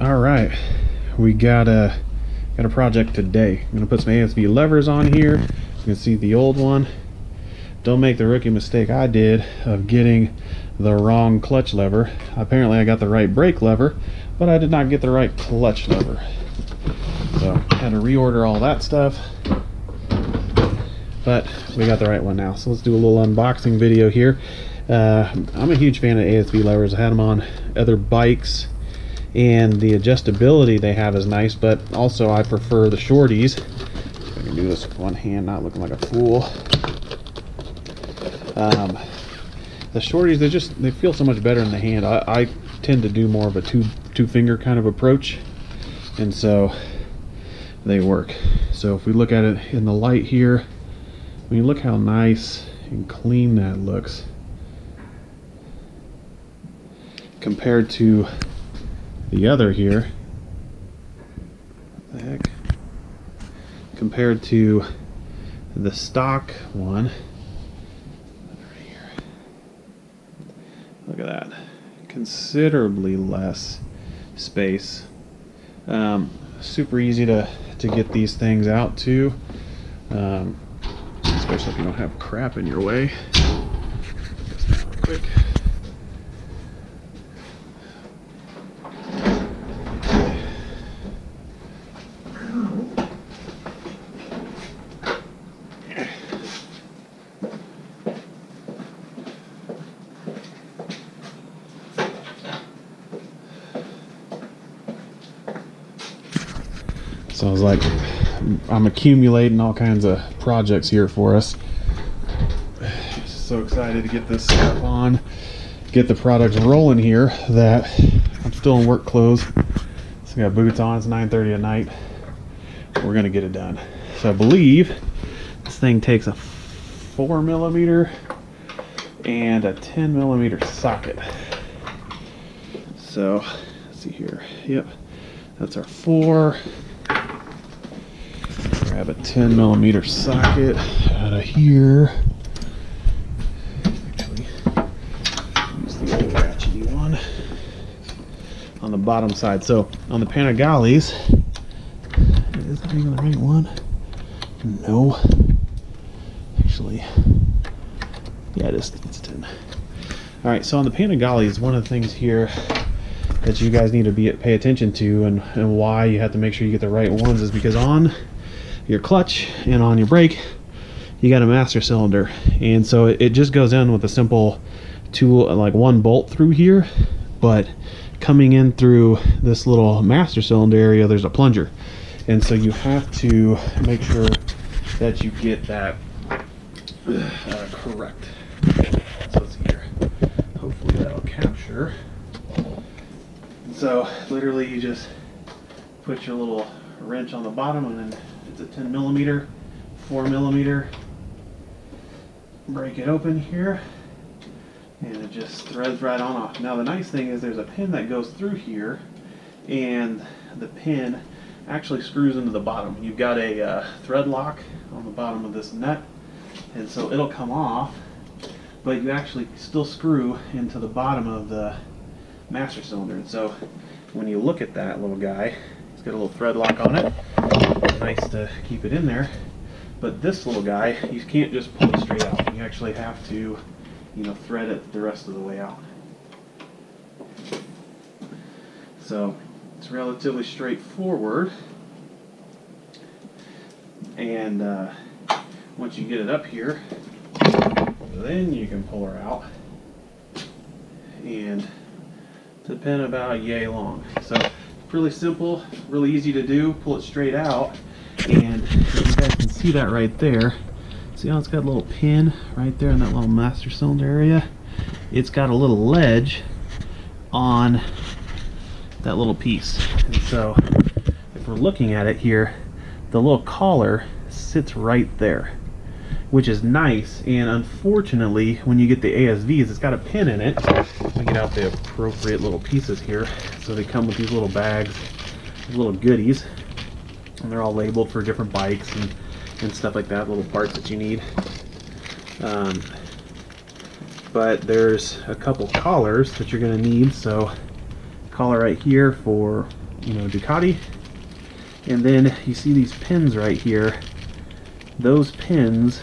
All right, we got a project today. I'm gonna put some ASV levers on here. You can see the old one. Don't make the rookie mistake I did of getting the wrong clutch lever. Apparently I got the right brake lever, but I did not get the right clutch lever. So I had to reorder all that stuff, but we got the right one now. So let's do a little unboxing video here. I'm a huge fan of ASV levers. I had them on other bikes, and the adjustability they have is nice, but also I prefer the shorties. I can do this with one hand, not looking like a fool. The shorties, they feel so much better in the hand. I tend to do more of a two finger kind of approach, and so they work. So if we look at it in the light here, I mean, look how nice and clean that looks compared to the other here. What the heck? Compared to the stock one. Right here. Look at that. Considerably less space. Super easy to get these things out too. Especially if you don't have crap in your way. Just real quick. So I was like, I'm accumulating all kinds of projects here for us. Just so excited to get this stuff on, get the products rolling here, that I'm still in work clothes. So I got boots on, it's 9:30 at night. We're gonna get it done. So I believe this thing takes a 4mm and a 10mm socket. So let's see here. Yep, that's our 4. Grab a 10mm socket out of here. Actually, use the old ratchety one on the bottom side. So on the Panigales, is that even the right one? No. Actually, yeah, it is. It's 10. All right. So on the Panigales, one of the things here that you guys need to pay attention to, and why you have to make sure you get the right ones, is because on your clutch and on your brake you got a master cylinder, and so it just goes in with a simple tool, like one bolt through here, but coming in through this little master cylinder area there's a plunger, and so you have to make sure that you get that correct. So let's see here, hopefully that'll capture. So literally you just put your little wrench on the bottom, and then it's a 10mm, 4mm. Break it open here, and it just threads right on off. Now the nice thing is there's a pin that goes through here, and the pin actually screws into the bottom. You've got a thread lock on the bottom of this nut, and so it'll come off, but you actually still screw into the bottom of the master cylinder. And so when you look at that little guy, it's got a little thread lock on it. Nice to keep it in there, but this little guy, you can't just pull it straight out. You actually have to, thread it the rest of the way out. So it's relatively straightforward, and once you get it up here, then you can pull her out, and it's a pin about yay long. So really simple, really easy to do. Pull it straight out, and you guys can see that right there. See how it's got a little pin right there in that little master cylinder area? It's got a little ledge on that little piece, and so if we're looking at it here, the little collar sits right there, which is nice. And unfortunately, when you get the ASVs, it's got a pin in it. Let me get out the appropriate little pieces here. So they come with these little bags, these little goodies, and they're all labeled for different bikes and stuff like that, little parts that you need. But there's a couple collars that you're going to need. So collar right here for Ducati. And then you see these pins right here. Those pins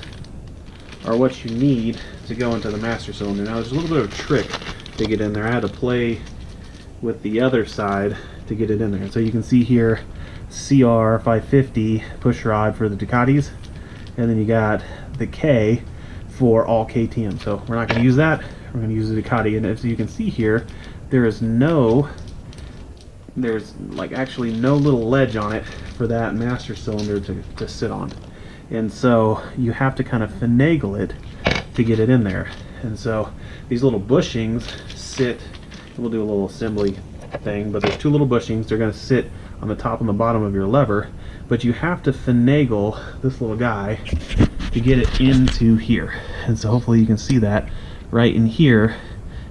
are what you need to go into the master cylinder. Now there's a little bit of a trick to get in there. I had to play with the other side to get it in there. So you can see here CR550 push rod for the Ducatis, and then you got the K for all KTM. So we're not going to use that. We're going to use the Dicati. And as you can see here, there's like actually no little ledge on it for that master cylinder to sit on. And so you have to kind of finagle it to get it in there. And so these little bushings sit, we'll do a little assembly thing, but there's two little bushings. They're going to sit on the top and the bottom of your lever, but you have to finagle this little guy to get it into here. And so hopefully you can see that right in here.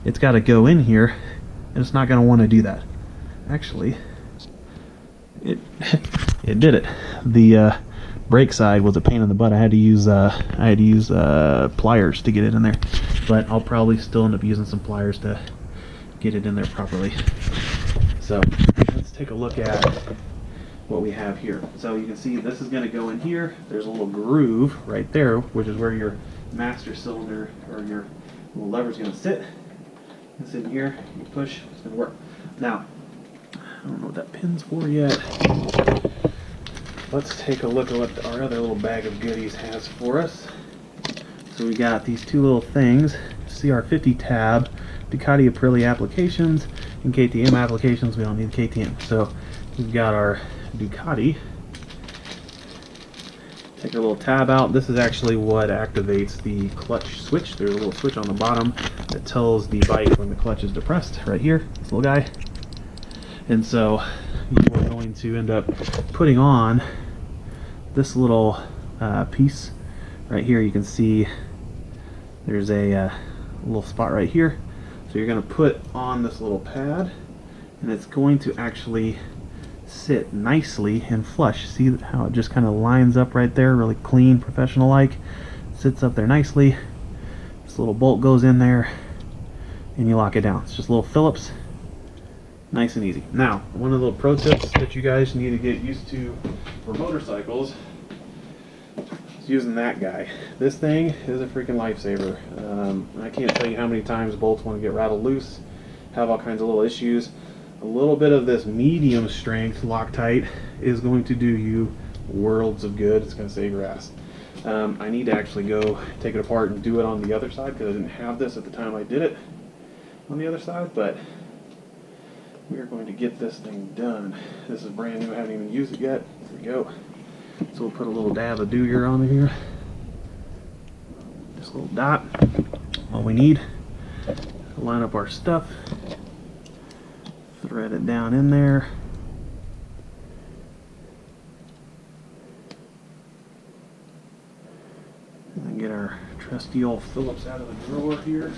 It's got to go in here, and it's not going to want to do that. Actually, it did it. The brake side was a pain in the butt. I had to use pliers to get it in there, but I'll probably still end up using some pliers to get it in there properly. So let's take a look at what we have here. So you can see this is going to go in here. There's a little groove right there, which is where your master cylinder or your little lever is going to sit. It's in here. You push. It's going to work. Now, I don't know what that pin's for yet. Let's take a look at what our other little bag of goodies has for us. So we got these two little things, CR50 tab, Ducati Aprilia applications, and KTM applications. We don't need KTM. So we've got our Ducati. Take our little tab out. This is actually what activates the clutch switch. There's a little switch on the bottom that tells the bike when the clutch is depressed, right here, this little guy. And so you're going to end up putting on this little piece right here. You can see there's a little spot right here. So you're going to put on this little pad, and it's going to actually sit nicely and flush. See how it just kind of lines up right there, really clean, professional-like. Sits up there nicely. This little bolt goes in there, and you lock it down. It's just little Phillips. Nice and easy. Now, one of the little pro tips that you guys need to get used to for motorcycles is using that guy. This thing is a freaking lifesaver. I can't tell you how many times bolts want to get rattled loose, have all kinds of little issues. A little bit of this medium strength Loctite is going to do you worlds of good. It's going to save your ass. I need to actually go take it apart and do it on the other side because I didn't have this at the time I did it on the other side, but we are going to get this thing done. This is brand new. I haven't even used it yet. There we go. So we'll put a little dab of Dewar on here. Just a little dot. All we need. Line up our stuff. Thread it down in there. And then get our trusty old Phillips out of the drawer here.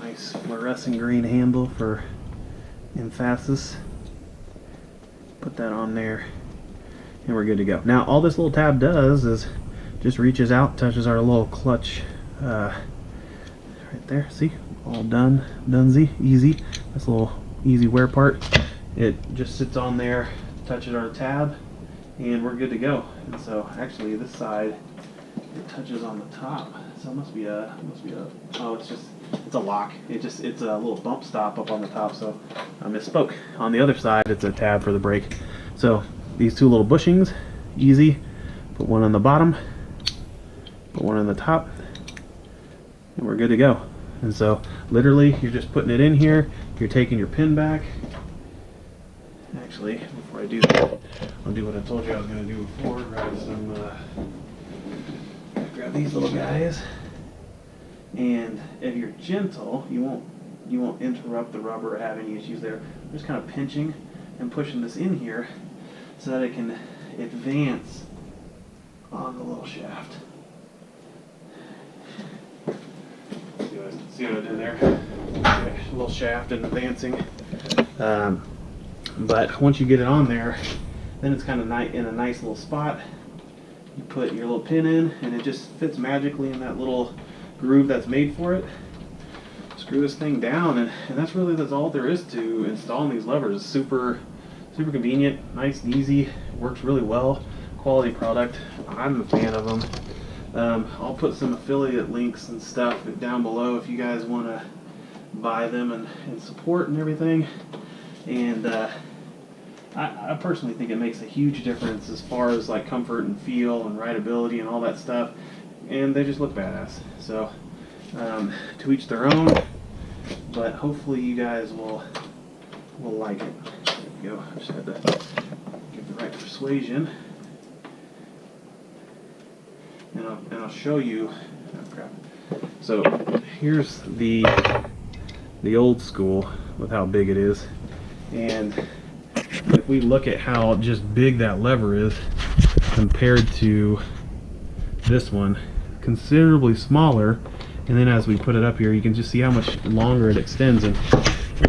Nice fluorescent green handle for emphasis. Put that on there, and we're good to go. Now all this little tab does is just reaches out, touches our little clutch right there. See, all done, donesy, easy. That's a little easy wear part. It just sits on there, touches our tab, and we're good to go. And so actually this side, it touches on the top. So it must be a oh, it's a lock. It's a little bump stop up on the top, so I misspoke. On the other side, it's a tab for the brake. So these two little bushings, easy. Put one on the bottom, put one on the top, and we're good to go. And so literally, you're just putting it in here. You're taking your pin back. Actually, before I do that, I'll do what I told you I was going to do before. Grab these little guys. And if you're gentle, you won't interrupt the rubber or have any issues there. I'm just kind of pinching and pushing this in here so that it can advance on the little shaft. See what I did there? Okay, a little shaft and advancing. But once you get it on there, then it's kind of in a nice little spot. You put your little pin in, and it just fits magically in that little groove that's made for it. So screw this thing down, and that's all there is to installing these levers. It's super convenient, nice and easy, works really well, quality product. I'm a fan of them. I'll put some affiliate links and stuff down below if you guys want to buy them and support and everything. And I personally think it makes a huge difference as far as like comfort and feel and rideability and all that stuff, and they just look badass. So to each their own, but hopefully you guys will like it. There we go. I just had to give the right persuasion, and I'll show you. Oh crap! So here's the old school with how big it is, and if we look at how just big that lever is compared to this one, considerably smaller, and then as we put it up here, you can just see how much longer it extends. And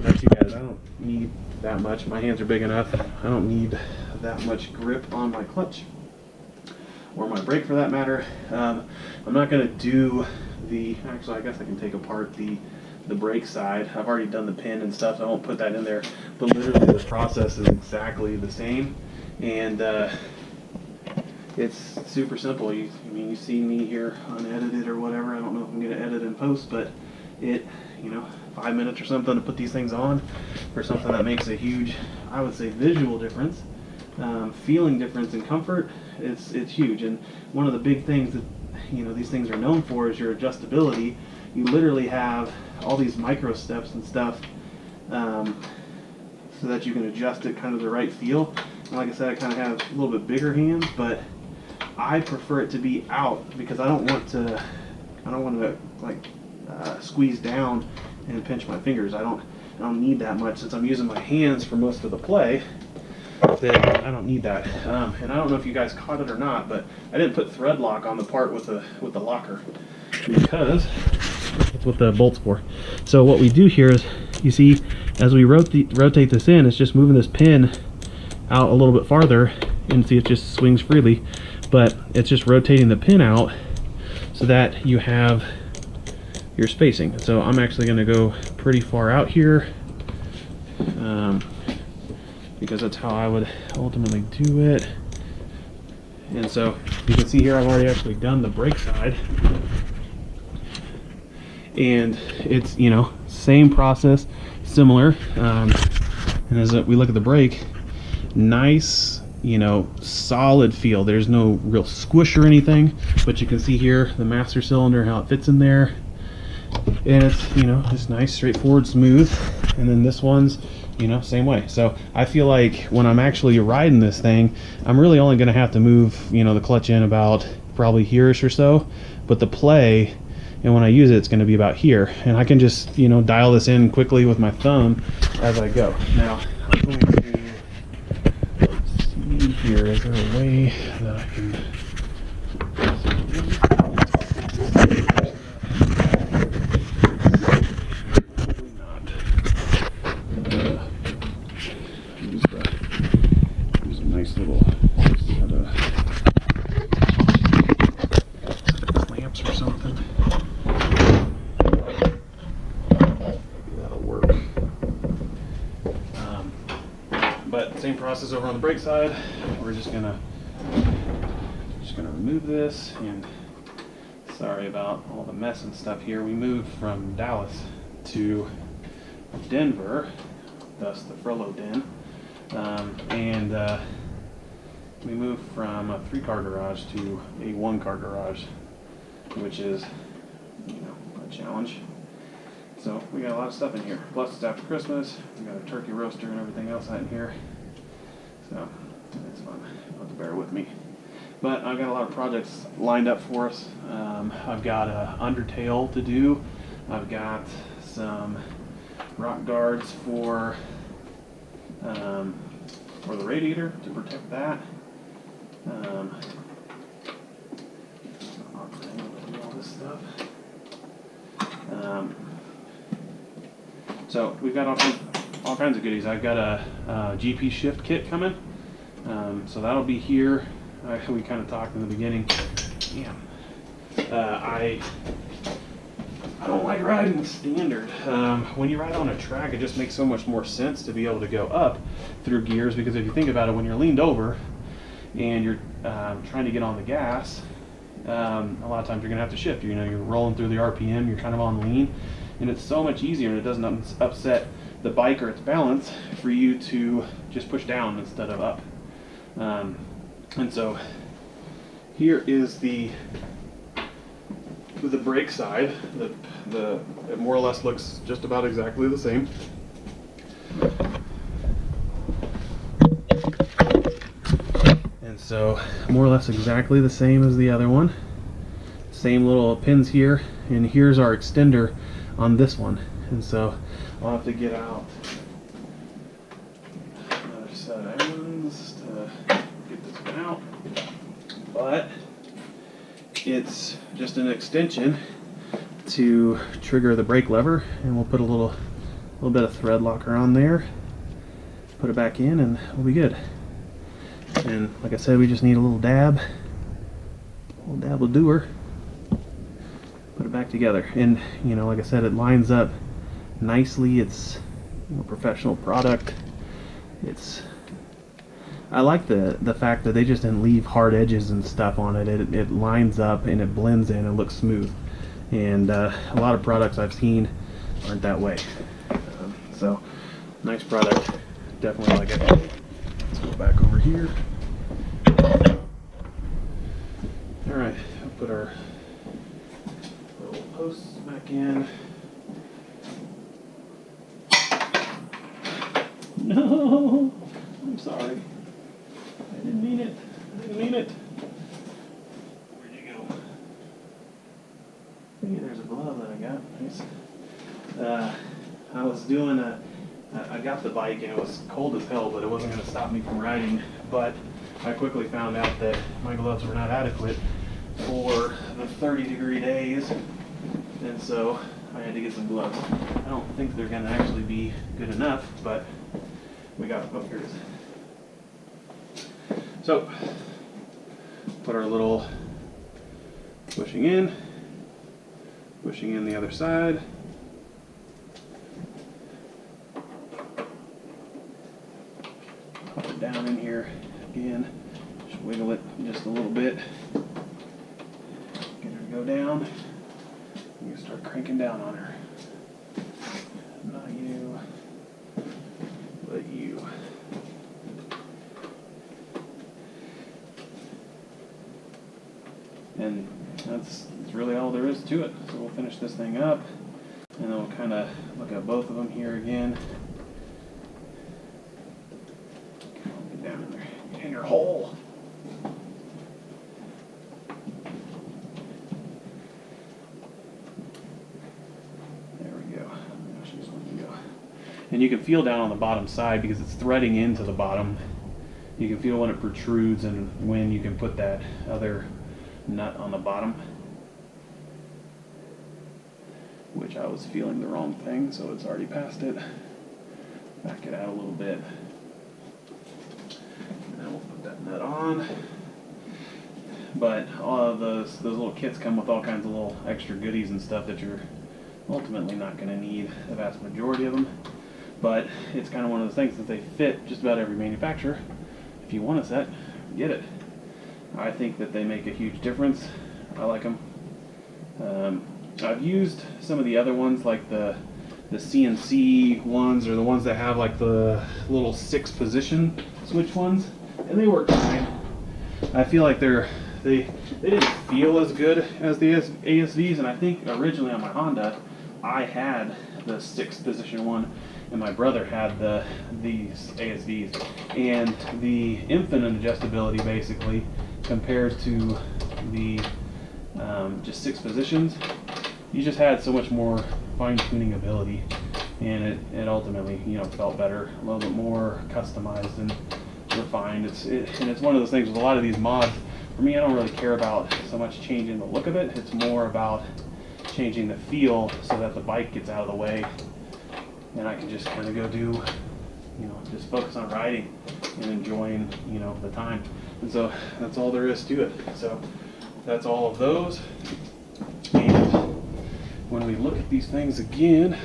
that's you guys, I don't need that much. My hands are big enough. I don't need that much grip on my clutch or my brake for that matter. I'm not going to do actually I guess I can take apart the brake side. I've already done the pin and stuff, so I won't put that in there, but literally the process is exactly the same, and it's super simple. I mean, you see me here unedited or whatever. I don't know if I'm going to edit in post, but it, 5 minutes or something to put these things on for something that makes a huge, I would say, visual difference, feeling difference, and comfort. It's huge. And one of the big things that these things are known for is your adjustability. You literally have all these micro steps and stuff so that you can adjust it kind of the right feel. And like I said, I kind of have a little bit bigger hands, but I prefer it to be out because I don't want to like squeeze down and pinch my fingers. I don't need that much since I'm using my hands for most of the play. Then I don't need that. And I don't know if you guys caught it or not, but I didn't put thread lock on the part with the locker because that's what the bolt's for. So what we do here is, you see, as we rotate this in, it's just moving this pin out a little bit farther, and see it just swings freely, but it's just rotating the pin out so that you have your spacing. So I'm actually going to go pretty far out here because that's how I would ultimately do it. And so you can see here I've already actually done the brake side, and it's same process, similar, and as we look at the brake, nice solid feel. There's no real squish or anything, but you can see here the master cylinder, how it fits in there, and it's just nice, straightforward, smooth. And then this one's same way. So I feel like when I'm actually riding this thing, I'm really only going to have to move the clutch in about probably here-ish or so, but the play, and when I use it, it's going to be about here, and I can just dial this in quickly with my thumb as I go. Now I'm going to see here, is there a way that I can use a nice little set of clamps or something. That'll work. But same process over on the brake side. We're just gonna remove this, and sorry about all the mess and stuff here. We moved from Dallas to Denver, thus the Frollo Den, and we moved from a 3-car garage to a 1-car garage, which is a challenge. So we got a lot of stuff in here. Plus it's after Christmas. We got a turkey roaster and everything else out in here. So it's fun. You'll have to bear with me. But I've got a lot of projects lined up for us. I've got a undertail to do. I've got some rock guards for the radiator to protect that. All this stuff. So we've got all kinds of goodies. I've got a GP shift kit coming, so that'll be here. We kind of talked in the beginning. Damn. I I don't like riding standard. When you ride on a track, it just makes so much more sense to be able to go up through gears, because if you think about it, when you're leaned over and you're trying to get on the gas, a lot of times you're going to have to shift. You know, you're rolling through the RPM, you're kind of on lean, and it's so much easier, and it doesn't upset the bike or its balance for you to just push down instead of up. And so here is the brake side. It more or less looks just about exactly the same. And so more or less exactly the same as the other one. Same little pins here, and here's our extender on this one. And so I'll have to get out another set of Allen's to get this one out. But it's just an extension to trigger the brake lever, and we'll put a little bit of thread locker on there, put it back in, and we'll be good. And like I said, we just need a little dab will do her. Put it back together, and you know, like I said, it lines up nicely. It's, you know, professional product. I like the fact that they just didn't leave hard edges and stuff on it. It lines up and it blends in and looks smooth. And a lot of products I've seen aren't that way. So nice product, definitely like it. Let's go back over here. All right, I'll put our little posts back in. No, I'm sorry. I didn't mean it. I didn't mean it. Where'd you go? Hey, there's a glove that I got. Nice. I was doing I got the bike and it was cold as hell, but it wasn't going to stop me from riding. But I quickly found out that my gloves were not adequate for the 30-degree days, and so I had to get some gloves. I don't think they're going to actually be good enough, but we got, oh, here it is. So, put our little pushing in the other side. Pop it down in here again. Just wiggle it just a little bit. Get her to go down. You start cranking down on her. Not you, but you. And that's really all there is to it. So we'll finish this thing up, and then we'll kind of look at both of them here again. Get down in there, get in your hole. There we go. Now she's letting go. And you can feel down on the bottom side because it's threading into the bottom. You can feel when it protrudes and when you can put that other nut on the bottom, which I was feeling the wrong thing, so it's already past it. Back it out a little bit, and then we'll put that nut on. But all of those little kits come with all kinds of little extra goodies and stuff that you're ultimately not going to need, the vast majority of them. But it's kind of one of those things that they fit just about every manufacturer. If you want a set, get it. I think that they make a huge difference. I like them. I've used some of the other ones, like the CNC ones, or the ones that have like the little 6-position switch ones, and they work fine. I feel like they didn't feel as good as the ASVs, and I think originally on my Honda I had the 6-position one, and my brother had these ASVs, and the infinite adjustability basically compared to the just 6 positions, you just had so much more fine-tuning ability, and it ultimately, you know, felt better, a little bit more customized and refined. And it's one of those things with a lot of these mods. For me, I don't really care about so much changing the look of it. It's more about changing the feel so that the bike gets out of the way, and I can just kind of go do, you know, just focus on riding and enjoying, you know, the time. And so that's all there is to it. So that's all of those. And when we look at these things again,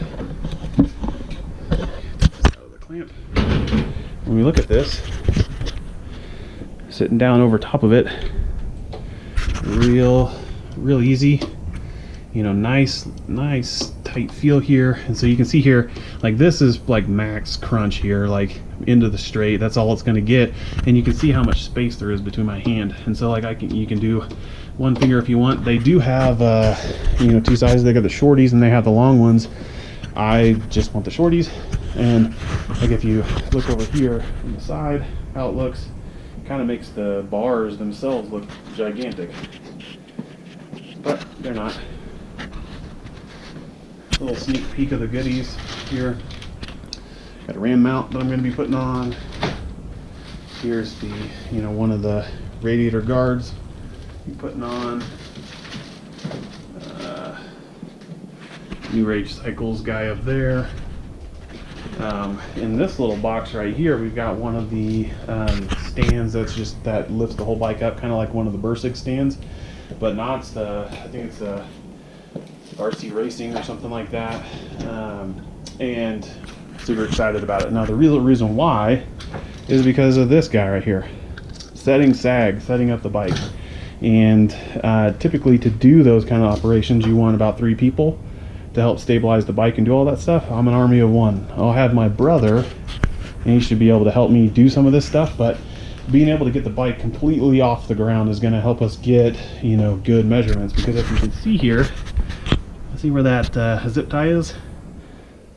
take this out of the clamp. When we look at this, sitting down over top of it, real easy, you know, nice tight feel here. And so you can see here, like this is like max crunch here, like into the straight. That's all it's going to get, and you can see how much space there is between my hand. And so like you can do one finger if you want. They do have you know, two sizes. They got the shorties and they have the long ones. I just want the shorties. And like if you look over here on the side, how it looks, kind of makes the bars themselves look gigantic, but they're not. A little sneak peek of the goodies here. Got a ram mount that I'm going to be putting on. Here's the, you know, one of the radiator guards I'm putting on. New Rage Cycles guy up there. In this little box right here, we've got one of the stands that lifts the whole bike up, kind of like one of the BRC550 stands, but not the, I think it's a RC Racing or something like that. And super excited about it. Now the real reason why is because of this guy right here, setting up the bike. And typically to do those kind of operations, you want about 3 people to help stabilize the bike and do all that stuff. I'm an army of 1. I'll have my brother, and he should be able to help me do some of this stuff, but being able to get the bike completely off the ground is going to help us get, you know, good measurements. Because if you can see here, see where that zip tie is?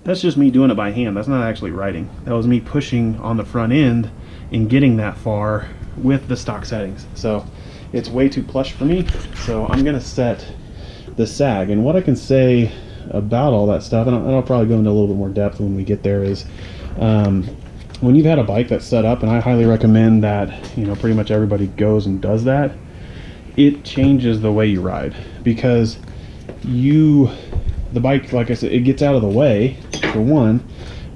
That's just me doing it by hand. That's not actually riding. That was me pushing on the front end and getting that far with the stock settings. So it's way too plush for me. So I'm going to set the sag. And what I can say about all that stuff, and I'll probably go into a little bit more depth when we get there, is when you've had a bike that's set up, and I highly recommend that, you know, pretty much everybody goes and does that, it changes the way you ride. Because the bike, like I said, it gets out of the way for one,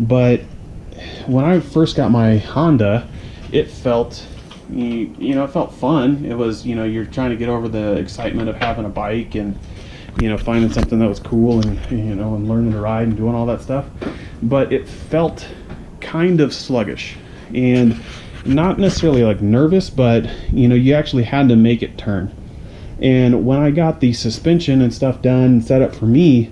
but when I first got my Honda, it felt, you know, it felt fun. It was, you know, you're trying to get over the excitement of having a bike and, you know, finding something that was cool and, you know, and learning to ride and doing all that stuff. But it felt kind of sluggish and not necessarily like nervous, but, you know, you actually had to make it turn. And when I got the suspension and stuff done and set up for me,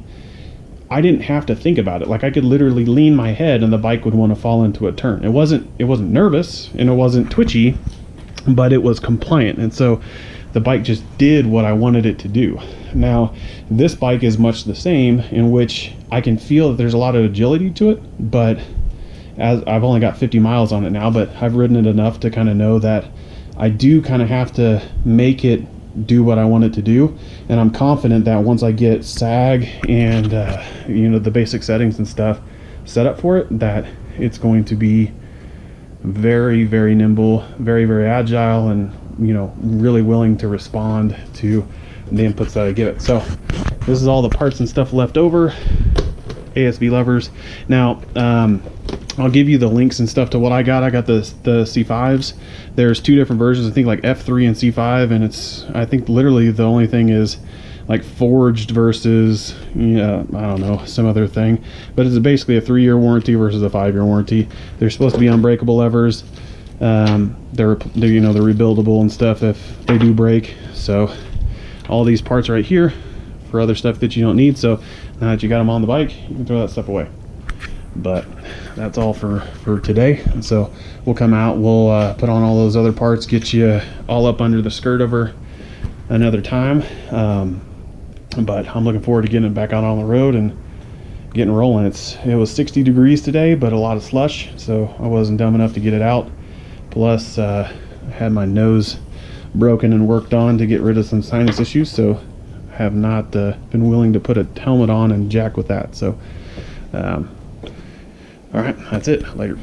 I didn't have to think about it. Like I could literally lean my head and the bike would want to fall into a turn. It wasn't nervous and it wasn't twitchy, but it was compliant. And so the bike just did what I wanted it to do. Now, this bike is much the same, in which I can feel that there's a lot of agility to it, but as I've only got 50 miles on it now, but I've ridden it enough to kind of know that I do kind of have to make it do what I want it to do. And I'm confident that once I get sag and you know, the basic settings and stuff set up for it, that it's going to be very nimble, very agile, and, you know, really willing to respond to the inputs that I give it. So this is all the parts and stuff left over. ASV levers. Now I'll give you the links and stuff to what I got. I got the C5s. There's 2 different versions, I think, like F3 and C5, and it's, I think literally the only thing is like forged versus, yeah, I don't know, some other thing. But it's basically a 3-year warranty versus a 5-year warranty. They're supposed to be unbreakable levers. They're you know, they're rebuildable and stuff if they do break. So all these parts right here for other stuff that you don't need. So now that you got them on the bike, you can throw that stuff away. But that's all for today. And so we'll come out, we'll put on all those other parts, get you all up under the skirt over another time. But I'm looking forward to getting it back out on the road and getting rolling. It was 60 degrees today, but a lot of slush, so I wasn't dumb enough to get it out. Plus I had my nose broken and worked on to get rid of some sinus issues, so I have not been willing to put a helmet on and jack with that. So all right, that's it. Later.